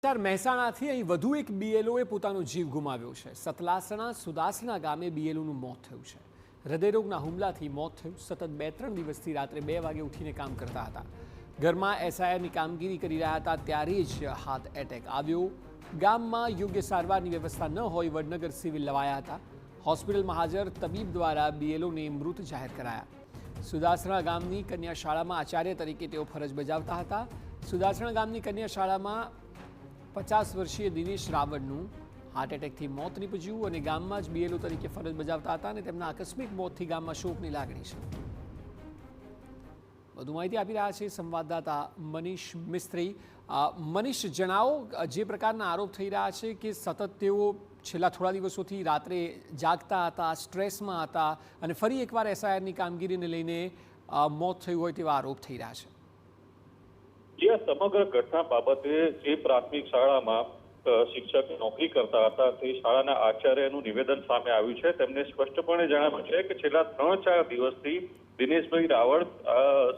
મહેસાણાથી અહીં વધુ એક બીએલઓએ પોતાનો જીવ ગુમાવ્યો છે। સતલાસણા સુદાસણા ગામે બીએલઓનું મોત થયું છે। હૃદયરોગના હુમલાથી મોત થયું। સતત 2-3 દિવસથી રાત્રે 2 વાગે ઉઠીને કામ કરતા હતા। ઘરમાં એસઆઈઆરની કામગીરી કરી રહ્યા હતા ત્યારે જ હાર્ટ એટેક આવ્યો। ગામમાં યોગ્ય સારવારની વ્યવસ્થા ન હોઈ વડનગર સિવિલ લવાયા હતા। હોસ્પિટલમાં હાજર તબીબ દ્વારા બીએલઓને મૃત જાહેર કરાયા। સુદાસણા ગામની કન્યા શાળામાં આચાર્ય તરીકે તેઓ ફરજ બજાવતા હતા। સુદાસણા ગામની કન્યા શાળામાં 50 વર્ષીય દિનેશ રાવળનું હાર્ટ એટેકથી મોત નીપજ્યું અને ગામમાં જ બીએલઓ તરીકે ફરજ બજાવતા હતા અને તેમના આકસ્મિક મોતથી ગામમાં શોકની લાગણી છે। વધુ માહિતી આપી રહ્યા છે સંવાદદાતા મનીષ મિસ્ત્રી। મનીષ, જણાવો, જે પ્રકારના આરોપ થઈ રહ્યા છે કે સતત તેઓ છેલ્લા થોડા દિવસોથી રાત્રે જાગતા હતા, સ્ટ્રેસમાં હતા અને ફરી એકવાર એસઆઈઆરની કામગીરીને લઈને મોત થયું હોય તેવા આરોપ થઈ રહ્યા છે। જે સમગ્ર ઘટના બાબતે જે પ્રાથમિક શાળામાં શિક્ષક નોકરી કરતા હતા તે શાળાના આચાર્યનું નિવેદન સામે આવ્યું છે। તેમને સ્પષ્ટપણે જણાવ્યું છે કે છેલ્લા 3-4 દિવસથી દિનેશભાઈ રાવળ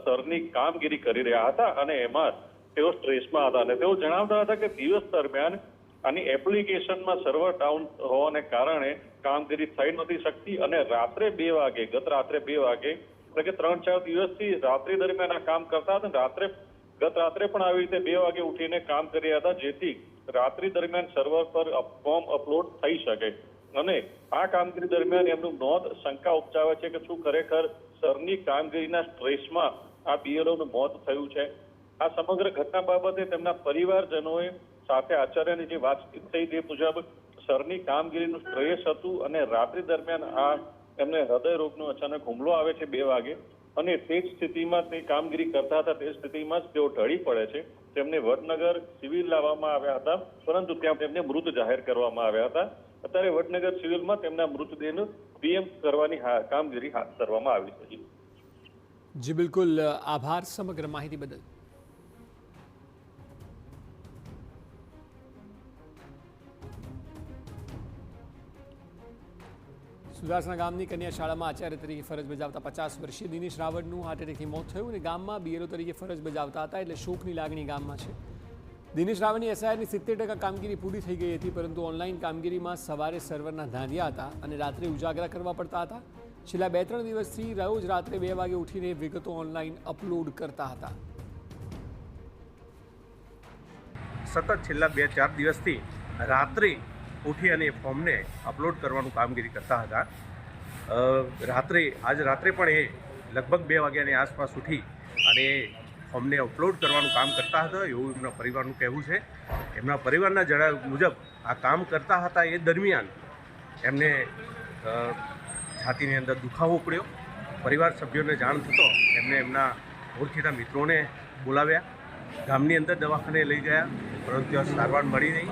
સરની કામગીરી કરી રહ્યા હતા અને એમાં તેઓ સ્ટ્રેસમાં હતા અને તેઓ જણાવતા હતા કે દિવસ દરમિયાન આની એપ્લિકેશનમાં સર્વર ડાઉન હોવાને કારણે કામગીરી થઈ નથી શકતી અને રાત્રે 2 વાગે ગત રાત્રે 2 વાગે એટલે કે 3-4 દિવસથી રાત્રિ દરમિયાન આ કામ કરતા હતા। ગત રાત્રે પણ આવી રીતે 2 વાગે ઉઠીને કામ કરી રહ્યા હતા જેથી રાત્રિ દરમિયાન સર્વર પર ફોર્મ અપલોડ થઈ શકે અને આ કામગીરી દરમિયાન એમનું મોત શંકા ઉપજાવે છે કે શું ખરેખર સરની કામગીરીના સ્ટ્રેસમાં આ બીએલઓનું મોત થયું છે। આ સમગ્ર ઘટના બાબતે તેમના પરિવારજનોએ સાથે આચાર્યની જે વાતચીત થઈ તે મુજબ સરની કામગીરીનું સ્ટ્રેસ હતું અને રાત્રિ દરમિયાન આ એમને હૃદય રોગનો અચાનક હુમલો આવે છે 2 વાગે અને તે જ સ્થિતિમાં તે કામગીરી કરતા હતા તે સ્થિતિમાં જ તેઓ ઢળી પડે છે। તેમને વડનગર સિવિલ લાવવામાં આવ્યા હતા પરંતુ ત્યાં તેમને મૃત જાહેર કરવામાં આવ્યા હતા। અત્યારે વડનગર સિવિલમાં તેમના મૃતદેહનું પીએમ કરવાની કામગીરી હાથ ધરવામાં આવી છે। જી બિલકુલ, આભાર સમગ્ર માહિતી બદલ। સુદાસણા ગામની કન્યા શાળામાં આચાર્ય તરીકે ફરજ બજાવતા 50 વર્ષીય દિનેશ રાવળનું હાર્ટ એટેકથી મોત થયું અને ગામમાં બીએલઓ તરીકે ફરજ બજાવતા હતા એટલે શોકની લાગણી ગામમાં છે। દિનેશ રાવળની એસઆઈઆરની 70% કામગીરી પૂરી થઈ ગઈ હતી પરંતુ ઓનલાઈન કામગીરીમાં સવારે સર્વરના ધાંધિયા હતા અને રાત્રે ઉજાગરા કરવા પડતા હતા। છેલ્લા 2-3 દિવસથી રોજ રાત્રે 2 વાગે ઉઠીને વિગતો ઓનલાઈન અપલોડ કરતા હતા। સતત છેલ્લા 2-4 દિવસથી રાત્રે ઉઠી અને ફોર્મને અપલોડ કરવાનું કામગીરી કરતા હતા। આજ રાત્રે પણ એ લગભગ 2 વાગ્યાની આસપાસ ઉઠી અને ફોર્મને અપલોડ કરવાનું કામ કરતા હતા એવું એમના પરિવારનું કહેવું છે। એમના પરિવારના જણાવ્યા મુજબ આ કામ કરતા હતા એ દરમિયાન એમને છાતીની અંદર દુખાવો પડ્યો। પરિવાર સભ્યોને જાણ થતો એમને એમના ઓળખીતા મિત્રોને બોલાવ્યા, ગામની અંદર દવાખાને લઈ ગયા પરંતુ ત્યાં સારવાર મળી નહીં।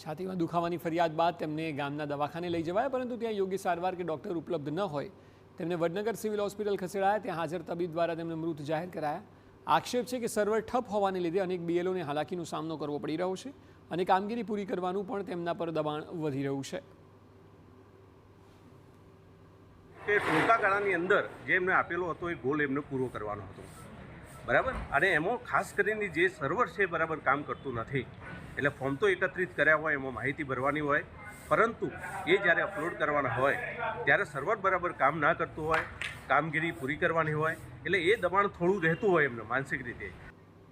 છાતીમાં દુખાવાની ફરિયાદ બાદ તેમને ગામના દવાખાને લઈ જવાયા પરંતુ ત્યાં યોગ્ય સારવાર કે ડૉક્ટર ઉપલબ્ધ ન હોય તેમને વડનગર સિવિલ હોસ્પિટલ ખસેડાયા। ત્યાં હાજર તબીબ દ્વારા તેમને મૃત જાહેર કરાયા। આક્ષેપ છે કે સર્વર ઠપ હોવાને લીધે અનેક બીએલઓને હાલાકીનો સામનો કરવો પડી રહ્યો છે અને કામગીરી પૂરી કરવાનું પણ તેમના પર દબાણ વધી રહ્યું છે। ટૂંકા ગાળાની અંદર જે એમને આપેલો હતો એ ગોલ એમને પૂરો કરવાનો હતો, બરાબર, અને એમાં ખાસ કરીને જે સર્વર છે બરાબર કામ કરતું નથી એટલે ફોર્મ તો એકત્રિત કર્યા હોય, એમાં માહિતી ભરવાની હોય પરંતુ એ જ્યારે અપલોડ કરવાના હોય ત્યારે સર્વર બરાબર કામ ના કરતું હોય, કામગીરી પૂરી કરવાની હોય એટલે એ દબાણ થોડું રહેતું હોય એમને માનસિક રીતે।